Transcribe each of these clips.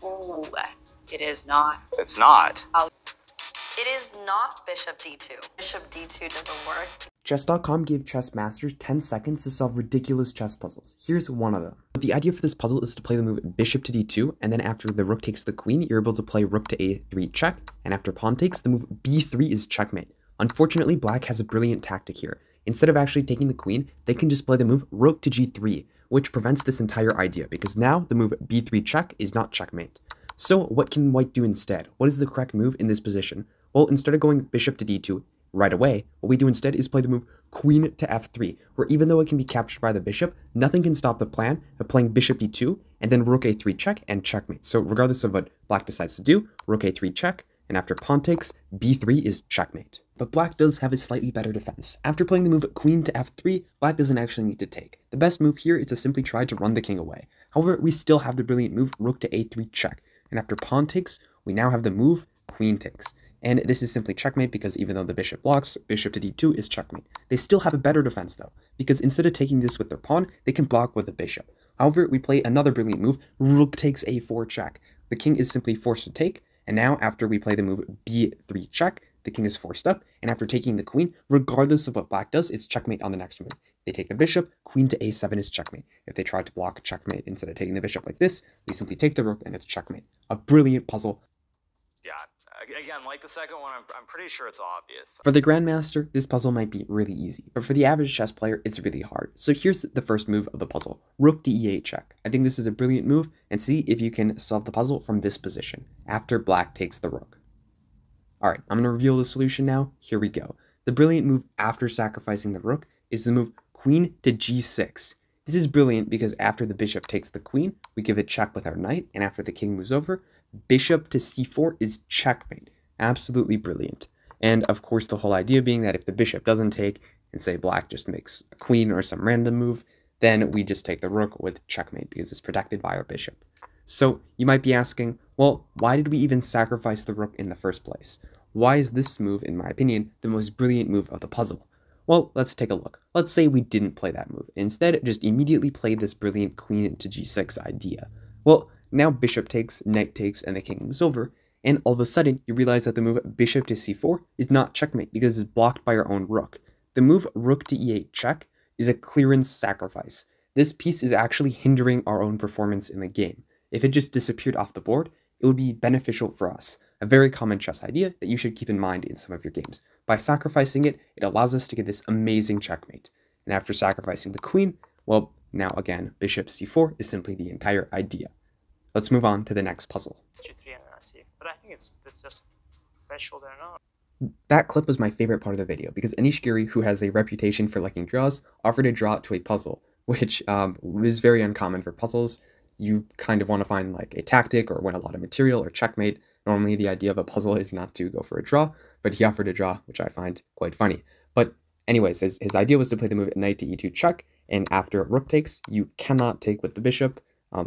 Ooh, it is not. It's not. It is not bishop d2. Bishop d2 doesn't work. Chess.com gave chess masters 10 seconds to solve ridiculous chess puzzles. Here's one of them. The idea for this puzzle is to play the move bishop to d2, and then after the rook takes the queen, you're able to play rook to a3 check, and after pawn takes, the move b3 is checkmate. Unfortunately, black has a brilliant tactic here. Instead of actually taking the queen, they can just play the move rook to g3, which prevents this entire idea, because now the move b3 check is not checkmate. So what can white do instead? What is the correct move in this position? Well, instead of going bishop to d2 right away, what we do instead is play the move queen to f3, where even though it can be captured by the bishop, nothing can stop the plan of playing bishop d2 and then rook a3 check and checkmate. So regardless of what black decides to do, rook a3 check, and after pawn takes, b3 is checkmate. But black does have a slightly better defense. After playing the move queen to f3, black doesn't actually need to take. The best move here is to simply try to run the king away. However, we still have the brilliant move rook to a3 check, and after pawn takes, we now have the move queen takes. And this is simply checkmate because even though the bishop blocks, bishop to d2 is checkmate. They still have a better defense though, because instead of taking this with their pawn, they can block with the bishop. However, we play another brilliant move, rook takes a4 check. The king is simply forced to take, and now after we play the move b3 check, the king is forced up, and after taking the queen, regardless of what black does, it's checkmate on the next move. They take the bishop, queen to a7 is checkmate. If they try to block checkmate instead of taking the bishop like this, we simply take the rook and it's checkmate. A brilliant puzzle. Yeah, again, like the second one, I'm pretty sure it's obvious. For the grandmaster, this puzzle might be really easy, but for the average chess player, it's really hard. So here's the first move of the puzzle, rook to e8 check. I think this is a brilliant move, and see if you can solve the puzzle from this position, after black takes the rook. Alright, I'm going to reveal the solution now. Here we go. The brilliant move after sacrificing the rook is the move queen to g6. This is brilliant because after the bishop takes the queen, we give a check with our knight, and after the king moves over, bishop to c4 is checkmate. Absolutely brilliant. And of course the whole idea being that if the bishop doesn't take, and say black just makes a queen or some random move, then we just take the rook with checkmate because it's protected by our bishop. So you might be asking, well, why did we even sacrifice the rook in the first place? Why is this move, in my opinion, the most brilliant move of the puzzle? Well, let's take a look. Let's say we didn't play that move. Instead, just immediately play this brilliant queen to g6 idea. Well, now bishop takes, knight takes, and the king moves over, and all of a sudden, you realize that the move bishop to c4 is not checkmate because it's blocked by our own rook. The move rook to e8 check is a clearance sacrifice. This piece is actually hindering our own performance in the game. If it just disappeared off the board, it would be beneficial for us. A very common chess idea that you should keep in mind in some of your games. By sacrificing it, it allows us to get this amazing checkmate. And after sacrificing the queen, well, now again, bishop c4 is simply the entire idea. Let's move on to the next puzzle. But I think it's just special there not. That clip was my favorite part of the video because Anish Giri, who has a reputation for liking draws, offered a draw to a puzzle, which is very uncommon for puzzles. You kind of want to find like a tactic or win a lot of material or checkmate. Normally the idea of a puzzle is not to go for a draw, but he offered a draw, which I find quite funny. But anyways, his idea was to play the move knight to e2 check, and after rook takes, you cannot take with the bishop,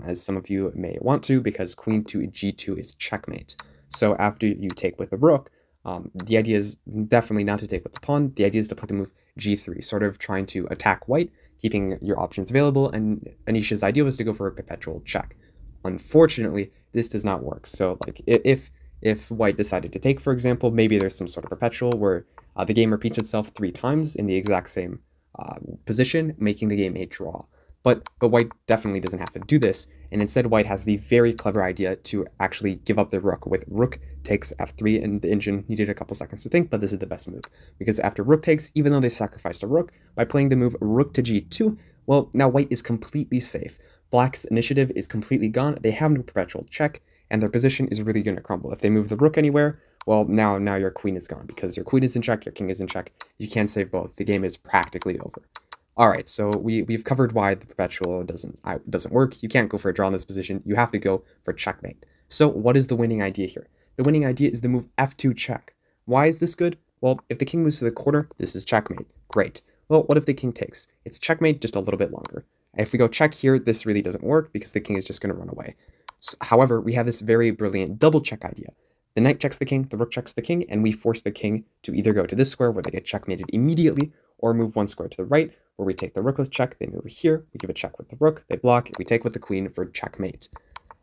as some of you may want to, because queen to g2 is checkmate. So after you take with the rook, the idea is definitely not to take with the pawn. The idea is to play the move g3, sort of trying to attack white, keeping your options available, and Anish's idea was to go for a perpetual check. Unfortunately, this does not work. So like if white decided to take, for example, maybe there's some sort of perpetual where the game repeats itself 3 times in the exact same position, making the game a draw. But white definitely doesn't have to do this, and instead white has the very clever idea to actually give up the rook with rook takes f3, and the engine needed a couple seconds to think, but this is the best move. Because after rook takes, even though they sacrificed a rook, by playing the move rook to g2, well, now white is completely safe. Black's initiative is completely gone, they have no perpetual check, and their position is really going to crumble. If they move the rook anywhere, well, now your queen is gone, because your queen is in check, your king is in check, you can't save both, the game is practically over. Alright, so we've covered why the perpetual doesn't work. You can't go for a draw in this position. You have to go for checkmate. So what is the winning idea here? The winning idea is the move f2 check. Why is this good? Well, if the king moves to the corner, this is checkmate. Great. Well, what if the king takes? It's checkmate, just a little bit longer. If we go check here, this really doesn't work because the king is just going to run away. So, however, we have this very brilliant double check idea. The knight checks the king, the rook checks the king, and we force the king to either go to this square where they get checkmated immediately, or move one square to the right, where we take the rook with check, they move here, we give a check with the rook, they block, we take with the queen for checkmate.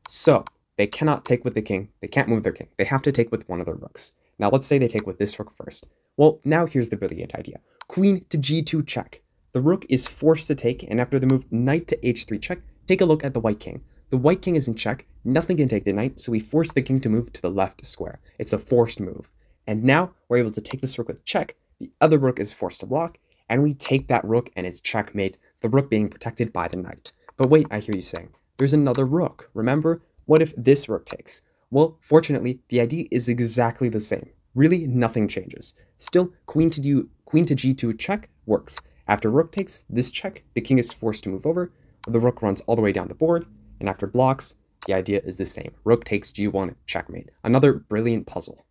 So, they cannot take with the king. They can't move their king. They have to take with one of their rooks. Now let's say they take with this rook first. Well, now here's the brilliant idea. Queen to g2 check. The rook is forced to take, and after the move knight to h3 check, take a look at the white king. The white king is in check, nothing can take the knight, so we force the king to move to the left square. It's a forced move. And now we're able to take this rook with check, the other rook is forced to block, and we take that rook and it's checkmate, the rook being protected by the knight. But wait, I hear you saying, there's another rook. Remember, what if this rook takes? Well, fortunately, the idea is exactly the same. Really, nothing changes. Still, queen to g2 check works. After rook takes this check, the king is forced to move over, the rook runs all the way down the board, and after blocks, the idea is the same. Rook takes g1 checkmate. Another brilliant puzzle.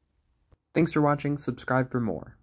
Thanks for watching, subscribe for more.